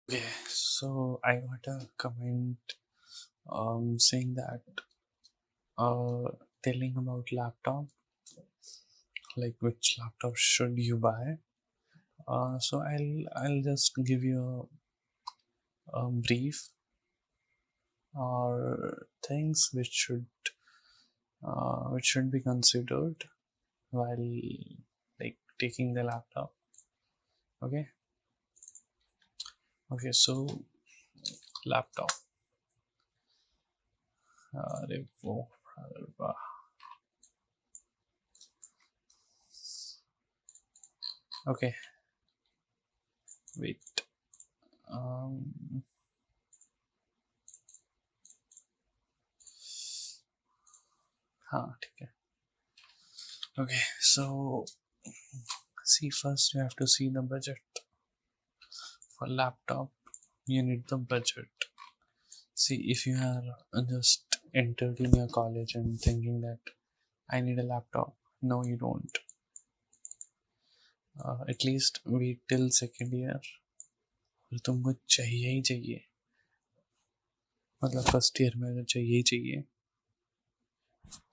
Okay, so I got a comment saying that uh telling about laptop, like which laptop should you buy. So I'll just give you a brief or things which should be considered while like taking the laptop. Okay, okay, so laptop. अरे वो okay, wait. Um, हाँ ठीक है. Okay, so see, first you have to see the budget. For laptop, you need the budget. See, if you are just entered in your college and thinking that I need a laptop, no, you don't. At least wait till second year. और तुमको चाहिए ही चाहिए, मतलब first year में अगर चाहिए ही चाहिए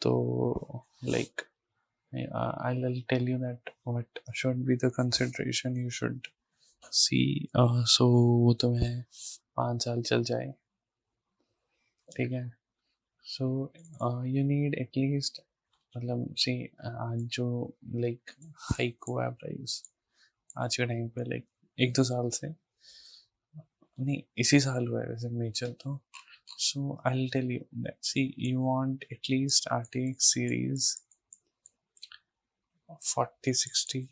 तो like I'll tell you that what should be the consideration you should see. So वो तुम्हें 5 साल चल जाए, ठीक है. सो यू नीड एटलीस्ट, मतलब सी आज जो लाइक हाइक हुआ है प्राइस आज के टाइम पे, लाइक 1-2 साल से नहीं, इसी साल हुआ है वैसे मेजर तो. So I will tell you that see you want at least RTX series 4060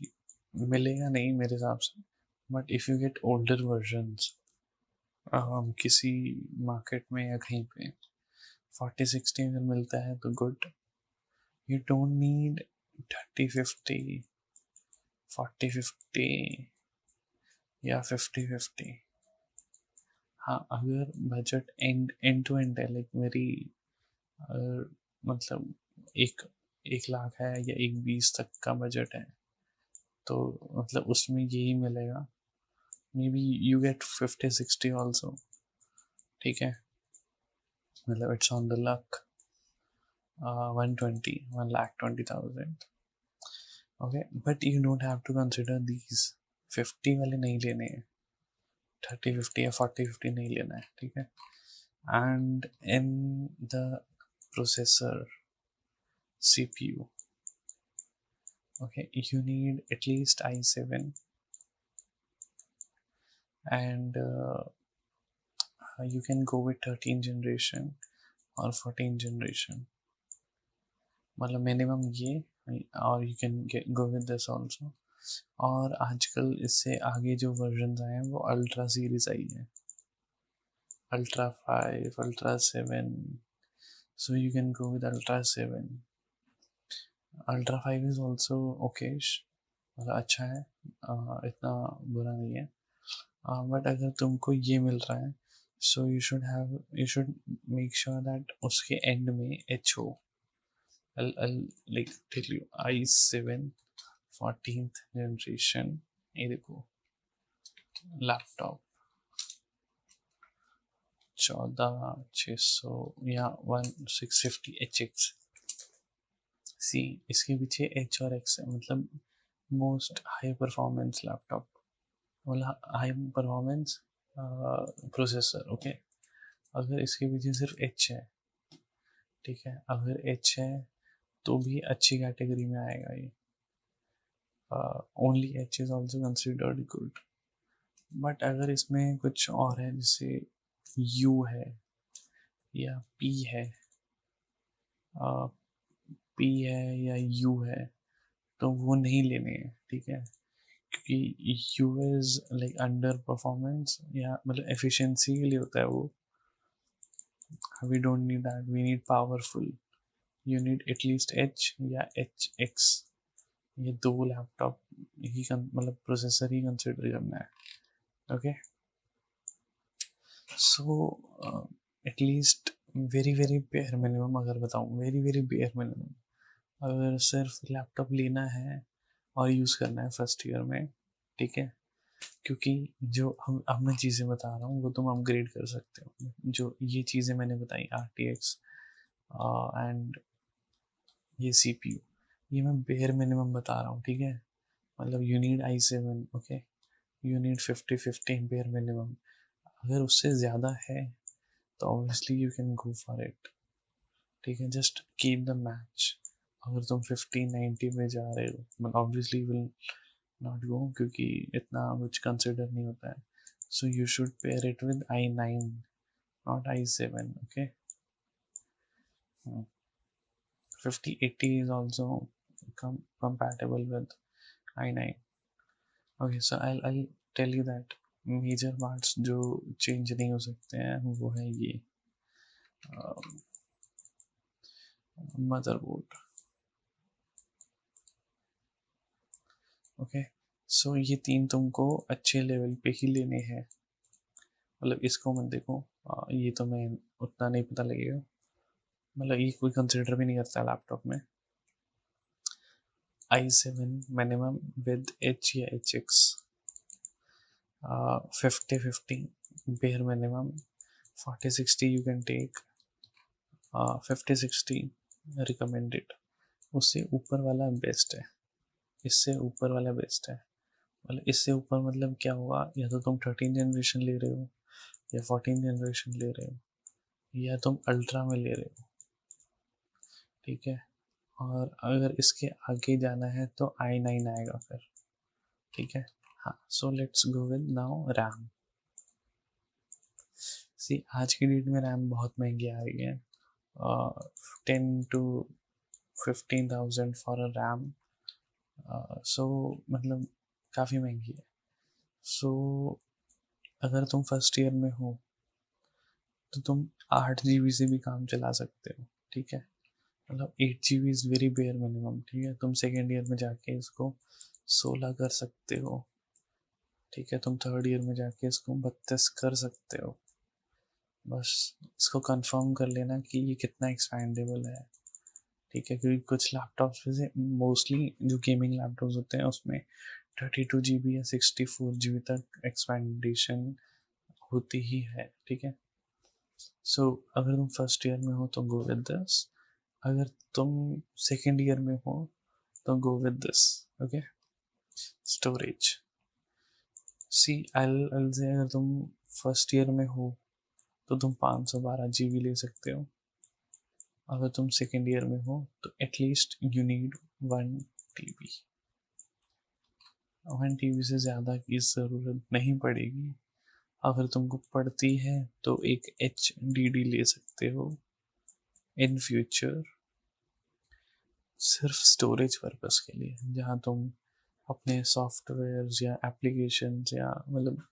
मिलेगा नहीं मेरे हिसाब से, but if you get older versions किसी मार्केट में या कहीं पे 4060 अगर मिलता है तो गुड. You don't need 3050, 4050 या 5050. हाँ, अगर बजट एंड टू एंड है, लाइक मेरी अगर मतलब 1 लाख है या 1,20 तक का बजट है तो मतलब उसमें यही मिलेगा. Maybe you get 5060 also, ठीक है, मतलब it's on the luck. 1,20,000. Okay, but you don't have to consider these. 50 वाले नहीं लेने हैं, 3050 या 4050 नहीं लेना है, ठीक है. And in the processor CPU, okay, you need at least i7 and you can go with 13 generation or 14 generation, मतलब मिनिमम ये, और you can go with this also. और आजकल इससे आगे जो वर्जन आए हैं वो अल्ट्रा सीरीज आई है, ultra 5, ultra 7. So you can go with ultra 7. Ultra 5 is also okayish, मतलब अच्छा है, इतना बुरा नहीं है. बट अगर तुमको ये मिल रहा है so you should make sure that उसके एंड में एच हो. Like tell you i7 14th generation, ये देखो लैपटॉप 14600 या 1650HX. सी, इसके पीछे H और X है, मतलब मोस्ट हाई परफॉर्मेंस लैपटॉप, मतलब हाई परफॉर्मेंस प्रोसेसर. ओके, अगर इसके पीछे सिर्फ H है, ठीक है, अगर H है तो भी अच्छी कैटेगरी में आएगा ये. Only H is also considered good. But अगर इसमें कुछ और है, जैसे U है या P है, P है या U है, तो वो नहीं लेने हैं, ठीक है, क्योंकि U is like under performance, या मतलब एफिशिएंसी के लिए होता है वो. We don't need that, we need powerful. You need at least H या HX. ये दो लैपटॉप ही मतलब प्रोसेसर ही कंसिडर करना है. Okay, so at least very very bare minimum अगर बताऊँ, वेरी वेरी बेयर मिनिमम, अगर सिर्फ लैपटॉप लेना है और यूज़ करना है फर्स्ट ईयर में, ठीक है, क्योंकि जो हम अब मैं चीज़ें बता रहा हूँ वो तुम अपग्रेड कर सकते हो। जो ये चीज़ें मैंने बताई RTX एंड ये CPU, ये मैं बेयर मिनिमम बता रहा हूँ, ठीक है। मतलब you need i7, okay, you need 50-50 bare minimum. अगर उससे ज़्यादा है तो obviously you can go for it, ठीक है। Just keep the match. अगर तुम 1590 में जा रहे हो, ऑब्वियसली विल नॉट गो, क्योंकि इतना कुछ कंसिडर नहीं होता है। So you should pair it with i9, not i7, okay. 5080 is also compatible with i9. Okay, so I'll tell you that major parts जो चेंज नहीं हो सकते हैं वो है ये मदरबोर्ड। ओके, सो ये तीन तुमको अच्छे लेवल पे ही लेने हैं। मतलब इसको मत देखो, ये तो मैं उतना नहीं पता लगेगा, मतलब ये कोई कंसिडर भी नहीं करता लैपटॉप में। i7 मिनिमम विद H या HX, 50-50 bare minimum, 40-60 you can take, 50-60 recommended। उससे ऊपर वाला बेस्ट है, इससे ऊपर वाला बेस्ट है। मतलब इससे ऊपर मतलब क्या होगा, या तो तुम 13 जनरेशन ले रहे हो या 14 जनरेशन ले रहे हो या तुम अल्ट्रा में ले रहे हो, ठीक है। और अगर इसके आगे जाना है तो i9 आएगा फिर, ठीक है। हाँ, so let's go with now RAM. See आज की डेट में रैम बहुत महंगी आ रही है, 10 to 15,000 फॉर अ रैम। सो मतलब काफ़ी महंगी है। सो अगर तुम फर्स्ट ईयर में हो तो तुम 8 GB से भी काम चला सकते हो, ठीक है। मतलब 8 GB is very bare minimum, ठीक है। तुम सेकेंड ईयर में जाके इसको 16 कर सकते हो, ठीक है। तुम थर्ड ईयर में जाके इसको 32 कर सकते हो। बस इसको कंफर्म कर लेना कि ये कितना एक्सपेंडेबल है, ठीक है। क्योंकि कुछ लैपटॉप्स में से मोस्टली जो गेमिंग लैपटॉप्स होते हैं उसमें 32 GB या 64 GB तक एक्सपेंडेशन होती ही है, ठीक है। सो अगर तुम फर्स्ट ईयर में हो तो गो विद दिस, अगर तुम सेकेंड ईयर में हो तो go with this, okay. Storage, सी एल से अगर तुम फर्स्ट ईयर में हो तो तुम 512 GB ले सकते हो। अगर तुम सेकेंड ईयर में हो तो at least you need 1 TB। 1 TB से ज़्यादा की ज़रूरत नहीं पड़ेगी। अगर तुमको पड़ती है तो एक HDD ले सकते हो इन फ्यूचर, सिर्फ स्टोरेज पर्पस के लिए, जहाँ तुम अपने सॉफ्टवेयर या एप्लीकेशन या मतलब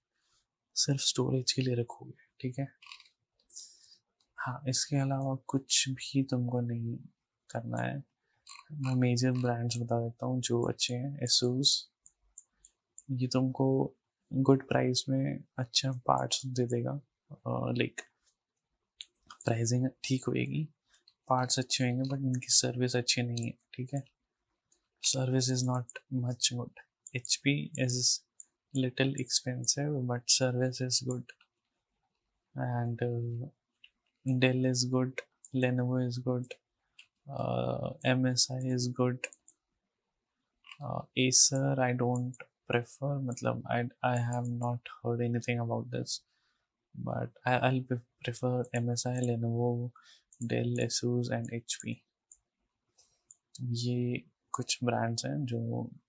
सिर्फ स्टोरेज के लिए रखोगे, ठीक है। हाँ, इसके अलावा कुछ भी तुमको नहीं करना है। मैं मेजर ब्रांड्स बता देता हूँ जो अच्छे हैं। एसूस, ये तुमको गुड प्राइस में अच्छा पार्ट्स दे देगा, लाइक प्राइसिंग ठीक होएगी, पार्ट्स अच्छे होंगे, बट इनकी सर्विस अच्छी नहीं है, ठीक है। Service is not much good. HP is little expensive but service is good, and Dell is good, Lenovo is good, MSI is good, Acer I don't prefer, मतलब I have not heard anything about this, but I'll prefer MSI, Lenovo, Dell, Asus and HP। ये कुछ brands हैं जो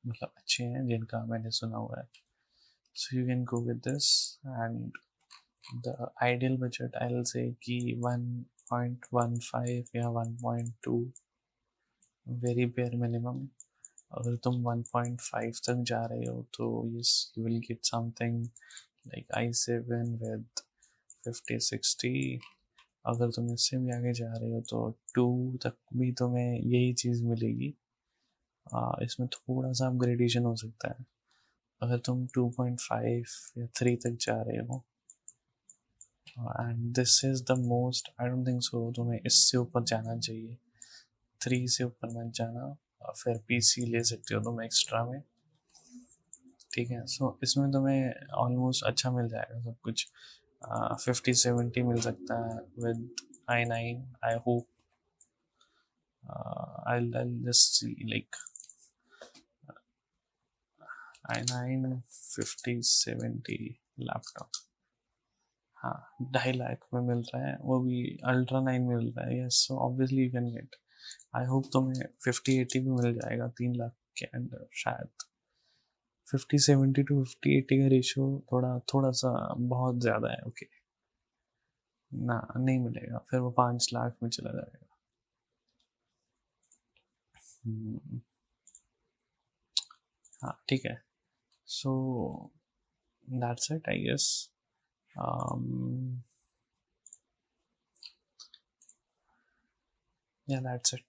मतलब अच्छे हैं जिनका मैंने सुना हुआ है। So you can go with this, and the ideal budget I'll say कि 1.15 या 1.2 वेरी बेयर मिनिमम। अगर तुम 1.5 तक जा रहे हो तो yes you will get something like i7 with 50-60। अगर तुम इससे भी आगे जा रहे हो तो 2 तक भी तुम्हें यही चीज़ मिलेगी। इसमें थोड़ा सा अपग्रेडेशन हो सकता है। अगर तुम 2.5 या 3 तक जा रहे हो, and this is the most, I don't think so तुम्हें इससे ऊपर जाना चाहिए। 3 से ऊपर मत जाना। फिर PC ले सकते हो तुम एक्स्ट्रा में। ठीक है। सो इसमें तुम्हें ऑलमोस्ट अच्छा मिल जाएगा सब कुछ, 50-70 मिल सकता है with i9 I hope. I'll just see like i9 5070 laptop, हाँ 2.5 लाख में मिल रहा है, वो भी अल्ट्रा 9 मिल रहा है। Yes, so obviously you can get. I hope तुम्हें 5080 भी मिल जाएगा 3 लाख के अंदर शायद। 5070 टू 5080 का रेशियो थोड़ा थोड़ा सा बहुत ज़्यादा है। ओके ना, नहीं मिलेगा, फिर वो 5 लाख में चला जाएगा। हाँ ठीक है। So that's it I guess. Yeah, that's it.